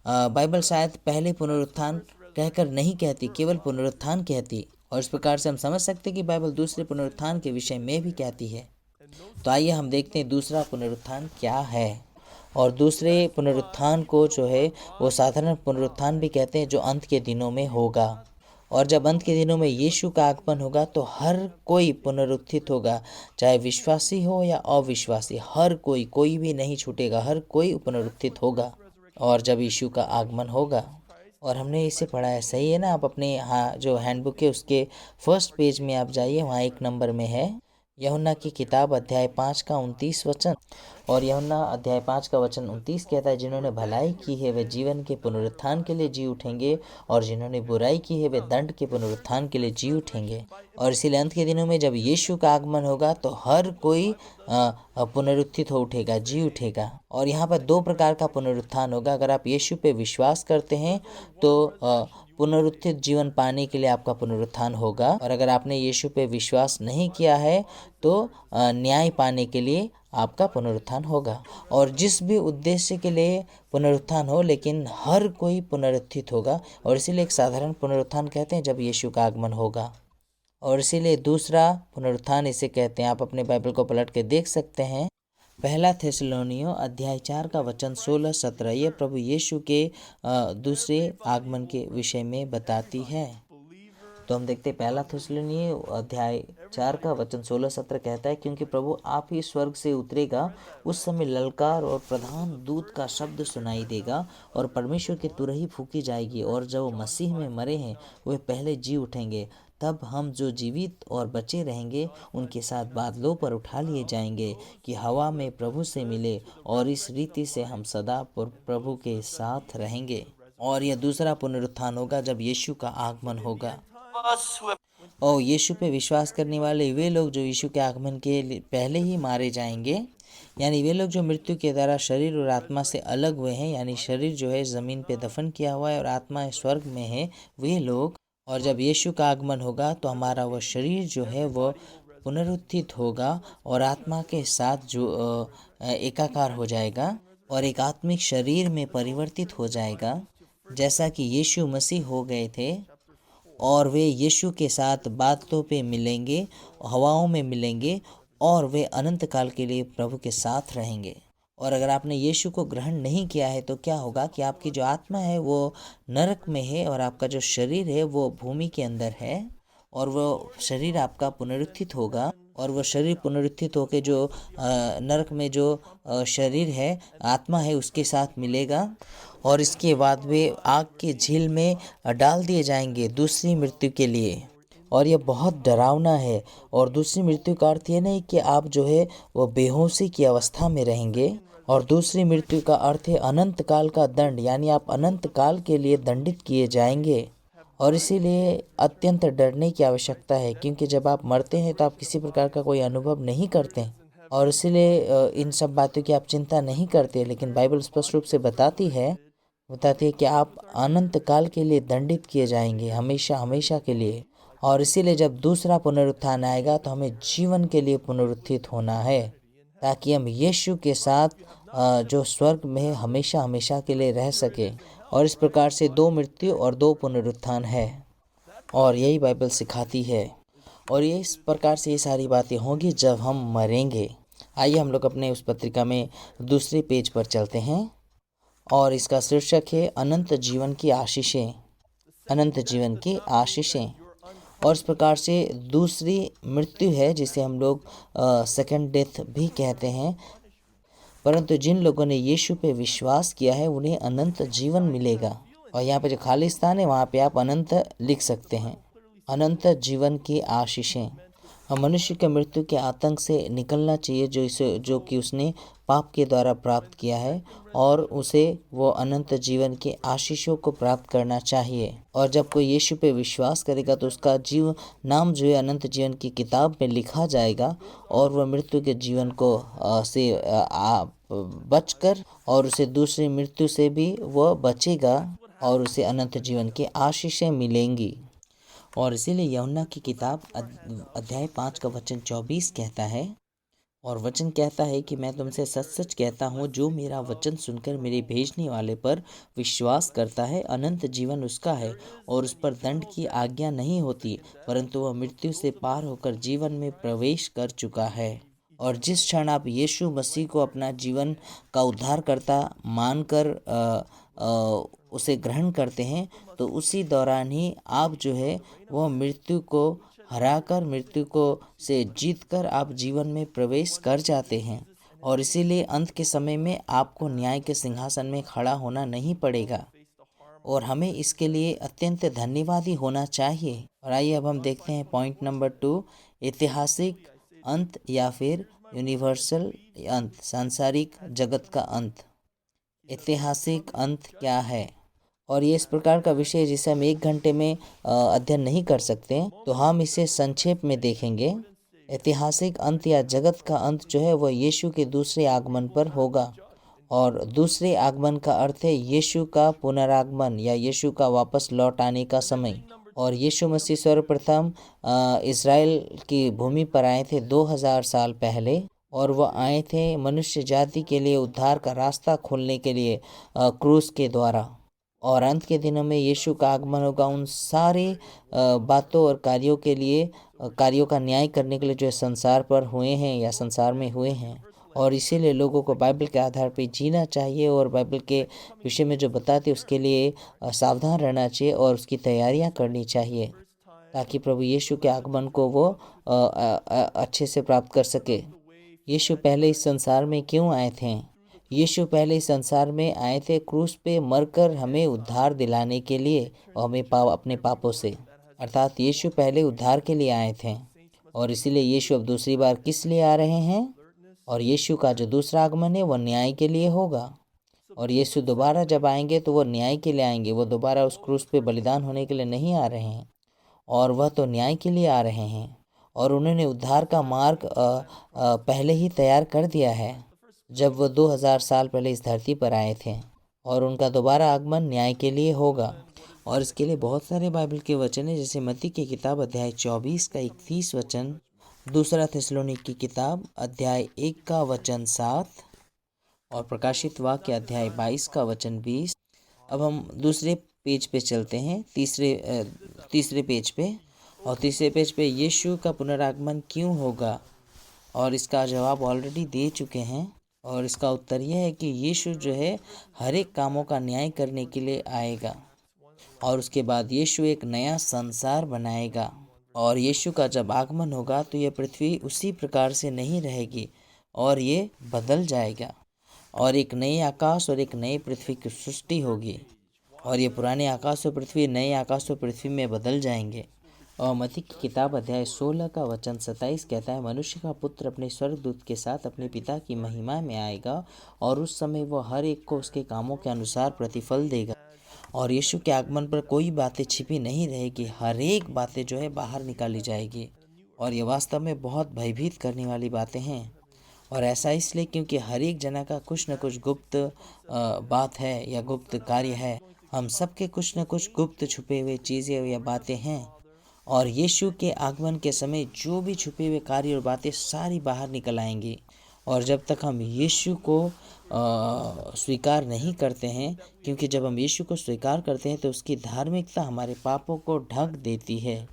बाइबल शायद पहले पुनरुत्थान कहकर नहीं कहती, केवल पुनरुत्थान कहती। और इस प्रकार से हम समझ सकते हैं कि बाइबल दूसरे पुनरुत्थान के विषय में भी कहती है। तो आइए हम देखते हैं दूसरा पुनरुत्थान क्या है। और दूसरे पुनरुत्थान को जो है वो साधारण पुनरुत्थान भी कहते हैं, जो अंत के दिनों में होगा। और जब अंत के दिनों में यीशु का आगमन होगा तो हर कोई पुनरुत्थित होगा, चाहे विश्वासी हो या अविश्वासी। हर कोई भी नहीं छूटेगा, हर कोई पुनरुत्थित होगा। और जब यीशु का आगमन होगा, और हमने इसे पढ़ा है, सही है ना? आप अपने जो हैंडबुक है उसके फर्स्ट पेज में आप जाइए, वहाँ 1 नंबर में है यूहन्ना की किताब अध्याय 5 का 29 वचन। और यूहन्ना अध्याय 5 का वचन 29 कहता है, जिन्होंने भलाई की है वे जीवन के पुनरुत्थान के लिए जी उठेंगे, और जिन्होंने बुराई की है वे दंड के पुनरुत्थान के लिए जी उठेंगे। और इसीलिए अंत के दिनों में जब यीशु का आगमन होगा तो हर कोई पुनरुत्थित हो उठेगा, जी उठेगा। और यहाँ पर 2 प्रकार का पुनरुत्थान होगा। अगर आप यीशु पे विश्वास करते हैं तो पुनरुत्थित जीवन पाने के लिए आपका पुनरुत्थान होगा, और अगर आपने यीशु पे विश्वास नहीं किया है तो न्याय पाने के लिए आपका पुनरुत्थान होगा। और जिस भी उद्देश्य के लिए पुनरुत्थान हो, लेकिन हर कोई पुनरुत्थित होगा। और इसीलिए एक साधारण पुनरुत्थान कहते हैं जब यीशु का आगमन होगा। और इसीलिए दूसरा पुनरुत्थान इसे कहते हैं। आप अपने बाइबल को पलट के देख सकते हैं। पहला थिस्सलुनीयों अध्याय 4 का वचन 16-17 ये प्रभु यीशु के दूसरे आगमन के विषय में बताती है। तो हम देखते हैं पहला थिस्सलुनीयों अध्याय 4 का वचन 16-17 कहता है, क्योंकि प्रभु आप ही स्वर्ग से उतरेगा, उस समय ललकार और प्रधान दूत का शब्द सुनाई देगा और परमेश्वर की तुरही फूकी जाएगी, और जो मसीह में मरे हैं वे पहले जी उठेंगे। तब हम जो जीवित और बचे रहेंगे उनके साथ बादलों पर उठा लिए जाएंगे कि हवा में प्रभु से मिले, और इस रीति से हम सदा प्रभु के साथ रहेंगे। और यह दूसरा पुनरुत्थान होगा जब यीशु का आगमन होगा। और यीशु पे विश्वास करने वाले वे लोग जो यीशु के आगमन के पहले ही मारे जाएंगे, यानी वे लोग जो मृत्यु के द्वारा शरीर और आत्मा से अलग हुए हैं, यानी शरीर जो है ज़मीन पे दफन किया हुआ है और आत्मा स्वर्ग में है, वे लोग। और जब यीशु का आगमन होगा तो हमारा वह शरीर जो है वो पुनरुत्थित होगा और आत्मा के साथ जो एकाकार हो जाएगा और एक आत्मिक शरीर में परिवर्तित हो जाएगा, जैसा कि यीशु मसीह हो गए थे। और वे यीशु के साथ बातों पे मिलेंगे, हवाओं में मिलेंगे, और वे अनंत काल के लिए प्रभु के साथ रहेंगे। और अगर आपने यीशु को ग्रहण नहीं किया है तो क्या होगा कि आपकी जो आत्मा है वो नरक में है और आपका जो शरीर है वो भूमि के अंदर है, और वो शरीर आपका पुनरुत्थित होगा। और वो शरीर पुनरुत्थित होकर जो नरक में जो शरीर है, आत्मा है, उसके साथ मिलेगा, और इसके बाद वे आग के झील में डाल दिए जाएंगे दूसरी मृत्यु के लिए। और यह बहुत डरावना है। और दूसरी मृत्यु का अर्थ ये नहीं कि आप जो है वो बेहोशी की अवस्था में रहेंगे, और दूसरी मृत्यु का अर्थ है अनंत काल का दंड, यानी आप अनंत काल के लिए दंडित किए जाएंगे। और इसीलिए अत्यंत डरने की आवश्यकता है, क्योंकि जब आप मरते हैं तो आप किसी प्रकार का कोई अनुभव नहीं करते, और इसीलिए इन सब बातों की आप चिंता नहीं करते। लेकिन बाइबल स्पष्ट रूप से बताती है कि आप अनंत काल के लिए दंडित किए जाएंगे, हमेशा हमेशा के लिए। और इसीलिए जब दूसरा पुनरुत्थान आएगा तो हमें जीवन के लिए पुनरुत्थित होना है, ताकि हम यीशु के साथ जो स्वर्ग में हमेशा हमेशा के लिए रह सके। और इस प्रकार से दो मृत्यु और दो पुनरुत्थान है, और यही बाइबल सिखाती है। और ये इस प्रकार से ये सारी बातें होंगी जब हम मरेंगे। आइए हम लोग अपने उस पत्रिका में दूसरे पेज पर चलते हैं, और इसका शीर्षक है अनंत जीवन की आशीषें। अनंत जीवन की आशीषें। और इस प्रकार से दूसरी मृत्यु है जिसे हम लोग सेकंड डेथ भी कहते हैं। परंतु जिन लोगों ने यीशु पे विश्वास किया है उन्हें अनंत जीवन मिलेगा। और यहाँ पे जो खाली स्थान है वहाँ पे आप अनंत लिख सकते हैं। अनंत जीवन की आशीषें। और मनुष्य के मृत्यु के आतंक से निकलना चाहिए जो कि उसने पाप के द्वारा प्राप्त किया है, और उसे वो अनंत जीवन के आशीषों को प्राप्त करना चाहिए। और जब कोई यीशु पे विश्वास करेगा तो उसका नाम जो है अनंत जीवन की किताब में लिखा जाएगा, और वह मृत्यु के जीवन को से बचकर, और उसे दूसरी मृत्यु से भी वह बचेगा, और उसे अनंत जीवन की आशीषें मिलेंगी। और इसीलिए यूहन्ना की किताब अध्याय 5 का वचन 24 कहता है, और वचन कहता है कि मैं तुमसे सच सच कहता हूँ, जो मेरा वचन सुनकर मेरे भेजने वाले पर विश्वास करता है अनंत जीवन उसका है, और उस पर दंड की आज्ञा नहीं होती, परंतु वह मृत्यु से पार होकर जीवन में प्रवेश कर चुका है। और जिस क्षण आप यीशु मसीह को अपना जीवन का उद्धारकर्ता मानकर उसे ग्रहण करते हैं, तो उसी दौरान ही आप जो है वह मृत्यु को हराकर, मृत्यु को से जीतकर आप जीवन में प्रवेश कर जाते हैं। और इसीलिए अंत के समय में आपको न्याय के सिंहासन में खड़ा होना नहीं पड़ेगा, और हमें इसके लिए अत्यंत धन्यवादी होना चाहिए। और आइए अब हम देखते हैं पॉइंट नंबर 2, ऐतिहासिक अंत या फिर यूनिवर्सल अंत, सांसारिक जगत का अंत। ऐतिहासिक अंत क्या है? और ये इस प्रकार का विषय जिसे हम 1 घंटे में अध्ययन नहीं कर सकते, तो हम इसे संक्षेप में देखेंगे। ऐतिहासिक अंत या जगत का अंत जो है वह यीशु के दूसरे आगमन पर होगा। और दूसरे आगमन का अर्थ है यीशु का पुनरागमन या यीशु का वापस लौट आने का समय। और यीशु मसीह सर्वप्रथम इज़राइल की भूमि पर आए थे 2000 साल पहले, और वह आए थे मनुष्य जाति के लिए उद्धार का रास्ता खोलने के लिए क्रूस के द्वारा। और अंत के दिनों में यीशु का आगमन होगा उन सारे बातों और कार्यों के लिए, कार्यों का न्याय करने के लिए जो संसार पर हुए हैं या संसार में हुए हैं। और इसीलिए लोगों को बाइबल के आधार पर जीना चाहिए और बाइबल के विषय में जो बताते उसके लिए सावधान रहना चाहिए और उसकी तैयारियां करनी चाहिए, ताकि प्रभु यीशु के आगमन को वो अच्छे से प्राप्त कर सके। यीशु पहले इस संसार में क्यों आए थे? यीशु पहले इस संसार में आए थे क्रूस पे मरकर हमें उद्धार दिलाने के लिए और हमें अपने पापों से, अर्थात यीशु पहले उद्धार के लिए आए थे। और इसीलिए यीशु अब दूसरी बार किस लिए आ रहे हैं? और यीशु का जो दूसरा आगमन है वह न्याय के लिए होगा। और यीशु दोबारा जब आएंगे तो वो न्याय के लिए आएंगे, वो दोबारा उस क्रूस पे बलिदान होने के लिए नहीं आ रहे हैं, और वह तो न्याय के लिए आ रहे हैं। और उन्होंने उद्धार का मार्ग पहले ही तैयार कर दिया है जब वो 2000 साल पहले इस धरती पर आए थे। और उनका दोबारा आगमन न्याय के लिए होगा। और इसके लिए बहुत सारे बाइबल के वचन हैं, जैसे मत्ती की किताब अध्याय 24 का 31 वचन, दूसरा थिस्सलुनीक की किताब अध्याय 1 का वचन 7 और प्रकाशित वाक्य अध्याय 22 का वचन 20। अब हम दूसरे पेज पे चलते हैं, तीसरे पेज पे। और तीसरे पेज पे यीशु का पुनरागमन क्यों होगा, और इसका जवाब ऑलरेडी दे चुके हैं। और इसका उत्तर यह है कि यीशु जो है हर एक कामों का न्याय करने के लिए आएगा, और उसके बाद यीशु एक नया संसार बनाएगा। और यीशु का जब आगमन होगा तो यह पृथ्वी उसी प्रकार से नहीं रहेगी और ये बदल जाएगा, और एक नए आकाश और एक नई पृथ्वी की सृष्टि होगी। और ये पुराने आकाश और पृथ्वी नए आकाश और पृथ्वी में बदल जाएंगे। और मत्ती की किताब अध्याय 16 का वचन 27 कहता है, मनुष्य का पुत्र अपने स्वर्गदूत के साथ अपने पिता की महिमा में आएगा, और उस समय वह हर एक को उसके कामों के अनुसार प्रतिफल देगा। और यीशु के आगमन पर कोई बातें छिपी नहीं रहेगी, हर एक बातें जो है बाहर निकाली जाएगी। और ये वास्तव में बहुत भयभीत करने वाली बातें हैं। और ऐसा इसलिए क्योंकि हर एक जना का कुछ न कुछ गुप्त बात है या गुप्त कार्य है। हम सबके कुछ न कुछ गुप्त छुपे हुए चीज़ें या बातें हैं। और यीशु के आगमन के समय जो भी छुपे हुए कार्य और बातें सारी बाहर निकल आएंगी। और जब तक हम यीशु को स्वीकार नहीं करते हैं, क्योंकि जब हम यीशु को स्वीकार करते हैं तो उसकी धार्मिकता हमारे पापों को ढक देती है।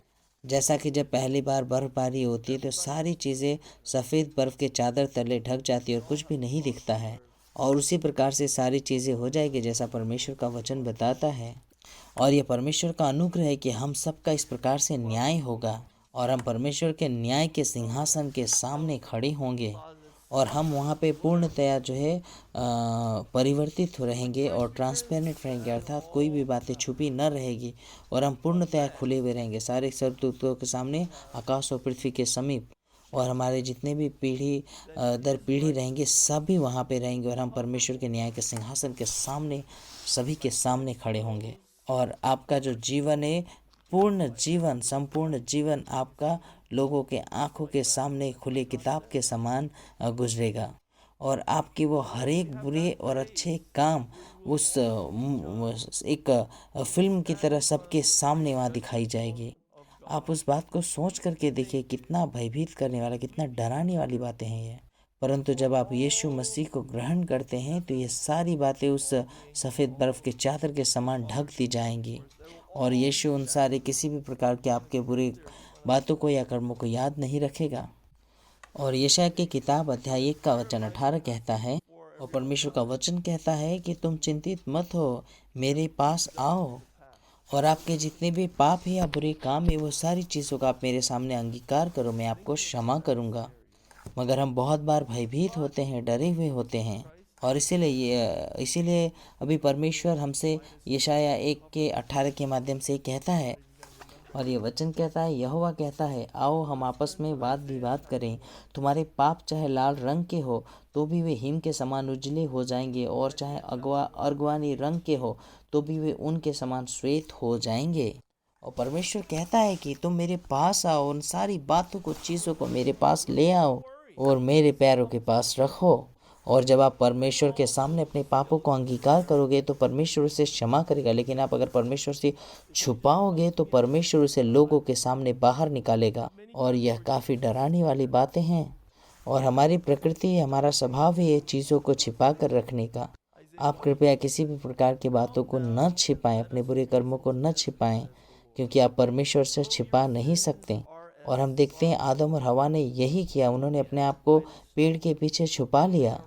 जैसा कि जब पहली बार बर्फबारी होती है तो सारी चीज़ें सफ़ेद बर्फ़ के चादर तले ढक जाती है और कुछ भी नहीं दिखता है। और उसी प्रकार से सारी चीज़ें हो जाएगी जैसा परमेश्वर का वचन बताता है। और ये परमेश्वर का अनुग्रह है कि हम सबका इस प्रकार से न्याय होगा, और हम परमेश्वर के न्याय के सिंहासन के सामने खड़े होंगे, और हम वहाँ पे पूर्णतया जो है परिवर्तित रहेंगे और ट्रांसपेरेंट रहेंगे, अर्थात कोई भी बातें छुपी न रहेगी, और हम पूर्णतया खुले हुए रहेंगे सारे स्वर्गदूतों के सामने, आकाश और पृथ्वी के समीप। और हमारे जितने भी पीढ़ी दर पीढ़ी रहेंगे सभी वहाँ पे रहेंगे, और हम परमेश्वर के न्याय के सिंहासन के सामने सभी के सामने खड़े होंगे। और आपका जो जीवन है, पूर्ण जीवन, संपूर्ण जीवन आपका लोगों के आंखों के सामने खुले किताब के समान गुजरेगा। और आपके वो हर एक बुरे और अच्छे काम उस एक फिल्म की तरह सबके सामने वहाँ दिखाई जाएगी। आप उस बात को सोच करके देखिए, कितना भयभीत करने वाला, कितना डराने वाली बातें हैं ये। परंतु जब आप यीशु मसीह को ग्रहण करते हैं तो ये सारी बातें उस सफ़ेद बर्फ़ के चादर के समान ढक दी जाएंगी, और यीशु उन सारे किसी भी प्रकार के आपके बुरे बातों को या कर्मों को याद नहीं रखेगा। और यशायाह की किताब अध्याय 1 का वचन 18 कहता है, और परमेश्वर का वचन कहता है कि तुम चिंतित मत हो, मेरे पास आओ, और आपके जितने भी पाप है या बुरे काम है वो सारी चीज़ों का आप मेरे सामने अंगीकार करो, मैं आपको क्षमा करूँगा। मगर हम बहुत बार भयभीत होते हैं, डरे हुए होते हैं, और इसीलिए अभी परमेश्वर हमसे यशायाह 1 के 18 के माध्यम से कहता है, और ये वचन कहता है, यहोवा कहता है, आओ हम आपस में वाद विवाद करें। तुम्हारे पाप चाहे लाल रंग के हो तो भी वे हिम के समान उजले हो जाएंगे, और चाहे अर्गवानी रंग के हो तो भी वे उनके समान श्वेत हो जाएंगे। और परमेश्वर कहता है कि तुम मेरे पास आओ, उन सारी बातों को, चीज़ों को मेरे पास ले आओ और मेरे पैरों के पास रखो। और जब आप परमेश्वर के सामने अपने पापों को अंगीकार करोगे तो परमेश्वर उसे क्षमा करेगा। लेकिन आप अगर परमेश्वर से छुपाओगे तो परमेश्वर उसे लोगों के सामने बाहर निकालेगा। और यह काफ़ी डराने वाली बातें हैं, और हमारी प्रकृति, हमारा स्वभाव है ये चीज़ों को छिपा कर रखने का। आप कृपया किसी भी प्रकार की बातों को न छिपाएं, अपने बुरे कर्मों को न छिपाएं, क्योंकि आप परमेश्वर से छिपा नहीं सकते। और हम देखते हैं आदम और हवा ने यही किया, उन्होंने अपने आप को पेड़ के पीछे छुपा लिया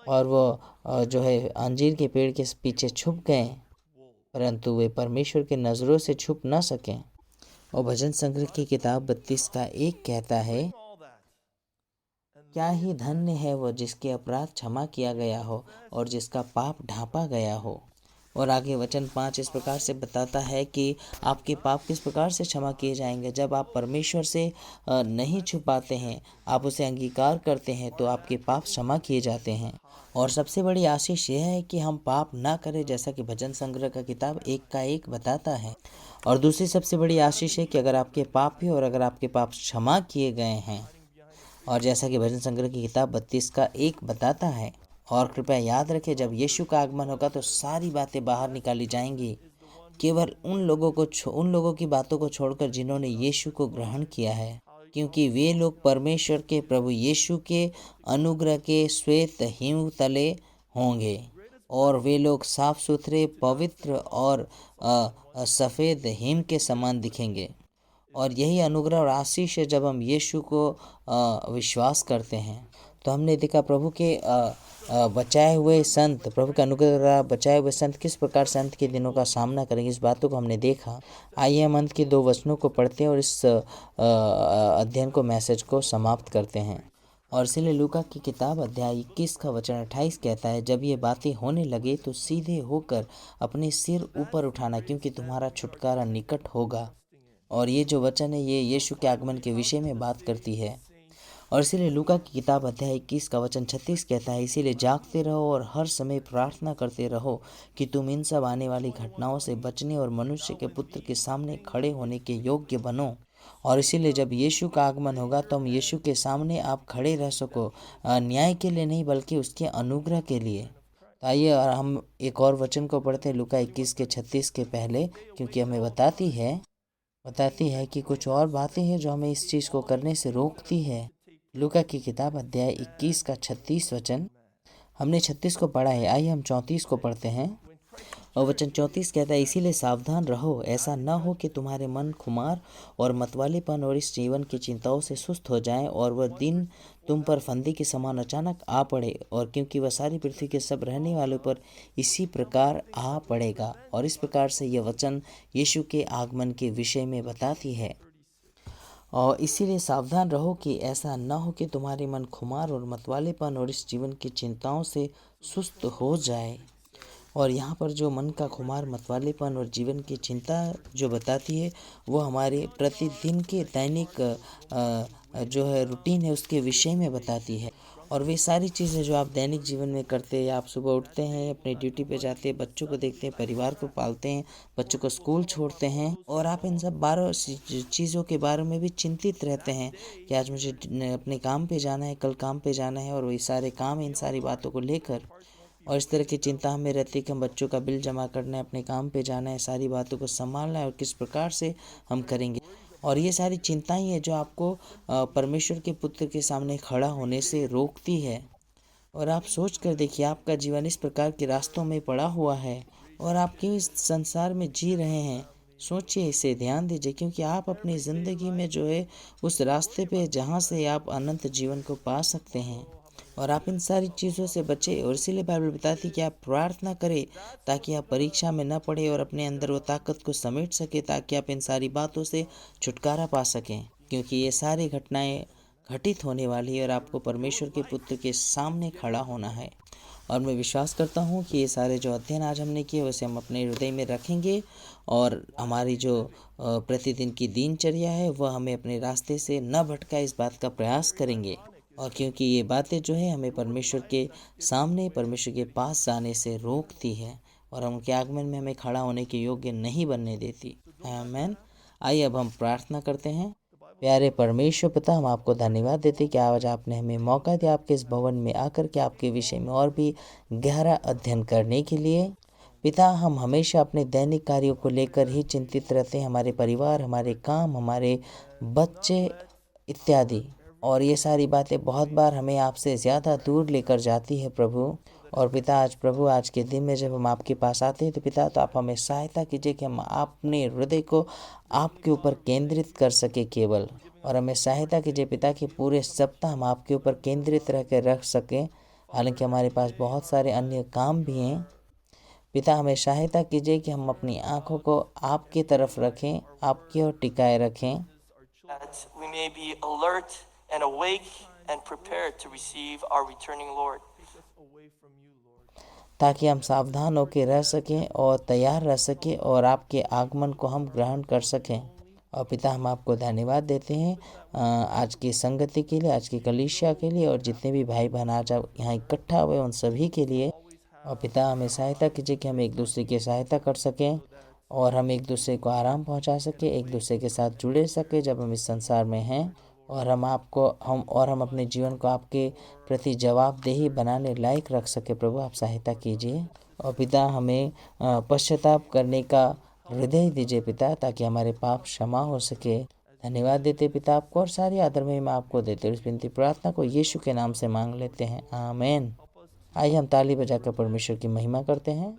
और वो जो है अंजीर के पेड़ के पीछे छुप गए, परंतु वे परमेश्वर के नज़रों से छुप न सकें। और भजन संग्रह की किताब 32 का 1 कहता है, क्या ही धन्य है वो जिसके अपराध क्षमा किया गया हो और जिसका पाप ढांपा गया हो। और आगे वचन 5 इस प्रकार से बताता है कि आपके पाप किस प्रकार से क्षमा किए जाएंगे। जब आप परमेश्वर से नहीं छुपाते हैं, आप उसे अंगीकार करते हैं, तो आपके पाप क्षमा किए जाते हैं। और सबसे बड़ी आशीष यह है कि हम पाप ना करें, जैसा कि भजन संग्रह का किताब 1 का 1 बताता है। और दूसरी सबसे बड़ी आशीष है कि अगर आपके पाप है और अगर आपके पाप क्षमा किए गए हैं, और जैसा कि भजन संग्रह की किताब 32 का 1 बताता है। और कृपया याद रखें, जब यीशु का आगमन होगा तो सारी बातें बाहर निकाली जाएंगी, केवल उन लोगों की बातों को छोड़कर जिन्होंने यीशु को ग्रहण किया है, क्योंकि वे लोग परमेश्वर के प्रभु यीशु के अनुग्रह के श्वेत हिम तले होंगे। और वे लोग साफ सुथरे, पवित्र और सफ़ेद हिम के समान दिखेंगे। और यही अनुग्रह और आशीष है जब हम यीशु को विश्वास करते हैं। तो हमने देखा प्रभु के बचाए हुए संत, प्रभु के अनुग्रह द्वारा बचाए हुए संत किस प्रकार से अंत के दिनों का सामना करेंगे, इस बातों को हमने देखा। आइए हम अंत के 2 वचनों को पढ़ते हैं और इस अध्ययन को, मैसेज को समाप्त करते हैं। और इसलिए लूका की किताब अध्याय 21 का वचन 28 कहता है, जब ये बातें होने लगे तो सीधे होकर अपने सिर ऊपर उठाना, क्योंकि तुम्हारा छुटकारा निकट होगा। और ये जो वचन है ये यीशु के आगमन के विषय में बात करती है। और इसीलिए लूका की किताब अध्याय 21 का वचन 36 कहता है, इसीलिए जागते रहो और हर समय प्रार्थना करते रहो कि तुम इन सब आने वाली घटनाओं से बचने और मनुष्य के पुत्र के सामने खड़े होने के योग्य बनो। और इसीलिए जब यीशु का आगमन होगा तो हम यीशु के सामने आप खड़े रह सको, न्याय के लिए नहीं बल्कि उसके अनुग्रह के लिए। तो आइए और हम एक और वचन को पढ़ते हैं लूका 21 के 36 के पहले, क्योंकि हमें बताती है कि कुछ और बातें हैं जो हमें इस चीज़ को करने से रोकती है। लूका की किताब अध्याय 21 का 36 वचन, हमने 36 को पढ़ा है, आइए हम 34 को पढ़ते हैं। और वचन 34 कहता है, इसीलिए सावधान रहो, ऐसा न हो कि तुम्हारे मन खुमार और मतवालेपन और इस जीवन की चिंताओं से सुस्त हो जाएं और वह दिन तुम पर फंदे के समान अचानक आ पड़े, और क्योंकि वह सारी पृथ्वी के सब रहने वालों पर इसी प्रकार आ पड़ेगा। और इस प्रकार से यह वचन यीशु के आगमन के विषय में बताती है। और इसीलिए सावधान रहो कि ऐसा न हो कि तुम्हारे मन खुमार और मतवालेपन और इस जीवन की चिंताओं से सुस्त हो जाए। और यहाँ पर जो मन का खुमार, मतवालेपन और जीवन की चिंता जो बताती है, वो हमारे प्रतिदिन के दैनिक जो है रूटीन है उसके विषय में बताती है। और वे सारी चीज़ें जो आप दैनिक जीवन में करते हैं, आप सुबह उठते हैं, अपने ड्यूटी पे जाते हैं, बच्चों को देखते हैं, परिवार को पालते हैं, बच्चों को स्कूल छोड़ते हैं, और आप इन सब 12 चीज़ों के बारे में भी चिंतित रहते हैं कि आज मुझे अपने काम पे जाना है, कल काम पे जाना है, और वही सारे काम, इन सारी बातों को लेकर। और इस तरह की चिंता हमें रहती है कि हम बच्चों का बिल जमा करना है, अपने काम पे जाना है, सारी बातों को संभालना है और किस प्रकार से हम करेंगे। और ये सारी चिंताएं हैं जो आपको परमेश्वर के पुत्र के सामने खड़ा होने से रोकती है। और आप सोच कर देखिए, आपका जीवन इस प्रकार के रास्तों में पड़ा हुआ है और आप क्यों इस संसार में जी रहे हैं। सोचिए, इसे ध्यान दीजिए, क्योंकि आप अपनी ज़िंदगी में जो है उस रास्ते पे जहाँ से आप अनंत जीवन को पा सकते हैं। और आप इन सारी चीज़ों से बचें। और इसीलिए बाइबल बताती है कि आप प्रार्थना करें ताकि आप परीक्षा में न पड़े और अपने अंदर वो ताकत को समेट सके, ताकि आप इन सारी बातों से छुटकारा पा सकें, क्योंकि ये सारी घटनाएं घटित होने वाली है और आपको परमेश्वर के पुत्र के सामने खड़ा होना है। और मैं विश्वास करता हूँ कि ये सारे जो अध्ययन आज हमने किए वैसे हम अपने हृदय में रखेंगे, और हमारी जो प्रतिदिन की दिनचर्या है वह हमें अपने रास्ते से न भटकाए, इस बात का प्रयास करेंगे। और क्योंकि ये बातें जो है हमें परमेश्वर के सामने, परमेश्वर के पास जाने से रोकती है और उनके आगमन में हमें खड़ा होने के योग्य नहीं बनने देती। आमीन। आइए अब हम प्रार्थना करते हैं। प्यारे परमेश्वर पिता, हम आपको धन्यवाद देते कि आज आपने हमें मौका दिया आपके इस भवन में आकर के आपके विषय में और भी गहरा अध्ययन करने के लिए। पिता, हम हमेशा अपने दैनिक कार्यों को लेकर ही चिंतित रहते हैं, हमारे परिवार, हमारे काम, हमारे बच्चे इत्यादि। और ये सारी बातें बहुत बार हमें आपसे ज़्यादा दूर लेकर जाती है प्रभु। और पिता आज प्रभु आज के दिन में जब हम आपके पास आते हैं तो पिता तो आप हमें सहायता कीजिए कि हम अपने हृदय को आपके ऊपर केंद्रित कर सके केवल, और हमें सहायता कीजिए पिता कि पूरे सप्ताह हम आपके ऊपर केंद्रित रह कर रख सकें, हालांकि हमारे पास बहुत सारे अन्य काम भी हैं। पिता हमें सहायता कीजिए कि हम अपनी आंखों को आपकी तरफ रखें, आपकी ओर टिकाए रखें, that we may be alert and awake and prepared to receive our returning Lord. ताकि हम सावधान होकर रह सकें और तैयार रह सकें और आपके आगमन को हम ग्रहण कर सकें। और पिता हम आपको धन्यवाद देते हैं आज की संगति के लिए, आज की कलीसिया के लिए, और जितने भी भाई बहन आज यहाँ इकट्ठा हुए उन सभी के लिए। और पिता हमें सहायता कीजिए कि हम एक दूसरे की सहायता कर सकें और हम एक दूसरे को आराम पहुंचा सकें, एक दूसरे के साथ जुड़े सकें जब हम इस संसार में हैं, और हम अपने जीवन को आपके प्रति जवाबदेही बनाने लायक रख सके। प्रभु आप सहायता कीजिए। और पिता हमें पश्चाताप करने का हृदय दीजिए पिता, ताकि हमारे पाप क्षमा हो सके। धन्यवाद देते पिता आपको, और सारी आदर में आपको देते हैं। इस विनती प्रार्थना को यीशु के नाम से मांग लेते हैं, आमीन। आइए हम ताली बजाकर परमेश्वर की महिमा करते हैं।